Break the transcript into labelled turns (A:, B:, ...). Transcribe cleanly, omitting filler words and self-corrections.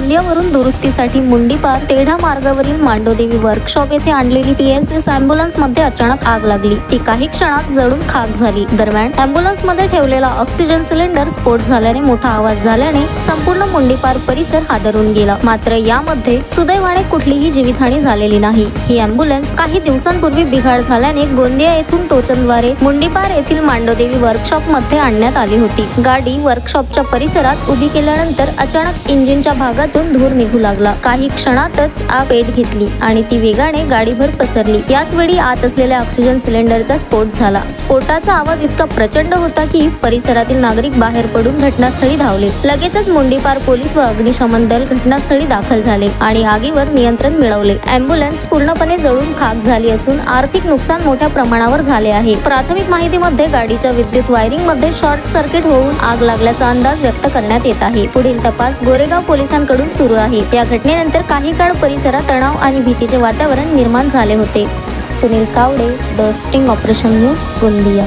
A: गोंदियावरून दुरुस्तीसाठी मुंडीपार तेढा मार्गावरील मांडोदेवी वर्कशॉप येथे आणलेली PSS अँब्युलन्स मध्ये अचानक आग लागली। ती काही क्षणात जळून खाक झाली। दरम्यान अँब्युलन्स मध्ये ठेवलेला ऑक्सिजन सिलेंडर स्फोट झाल्याने मोठा आवाज झाल्याने संपूर्ण मुंडीपार परिसर हादरून गेला। मात्र यामध्ये सुदैवाने कुठलीही जीवितहानी झालेली नाही। ही अँब्युलन्स काही दिवसांपूर्वी बिघाड झाल्याने गोंदिया येथून टोचनद्वारे मुंडीपार येथील मांडोदेवी वर्कशॉप मध्ये आणण्यात आली होती। गाडी वर्कशॉपच्या परिसरात उभी केल्यानंतर अचानक इंजिनच्या भागातून धूर निघू लागला। काही क्षणातच आग पेट घेतली आणि ती वेगाने गाडीभर पसरली। याच वेळी आत असलेल्या ऑक्सिजन सिलेंडरचा स्फोट झाला। स्फोटाचा आवाज इतका प्रचंड होता की परिसरातील नागरिक बाहेर पडून घटनास्थळी धावले। लगेचच मुंडीपार पोलीस व अग्निशमन दल घटनास्थळी दाखल झाले आणि आगीवर नियंत्रण मिळवले। अँब्युलन्स पूर्णपणे जळून खाक झाली असून आर्थिक नुकसान मोठ्या प्रमाणावर झाले आहे। प्राथमिक माहितीमध्ये गाडीच्या विद्युत वायरिंग मध्ये शॉर्ट सर्किट होऊन आग लागल्याचा अंदाज व्यक्त करण्यात येत आहे। पुढील तपास गोरेगाव पोलिसांकडून सुरू आहे। या घटनेनंतर काही काळ परिसरात तणाव आणि भीतीचे वातावरण निर्माण झाले होते। Sunil Kawade, the sting operation news, Gondia.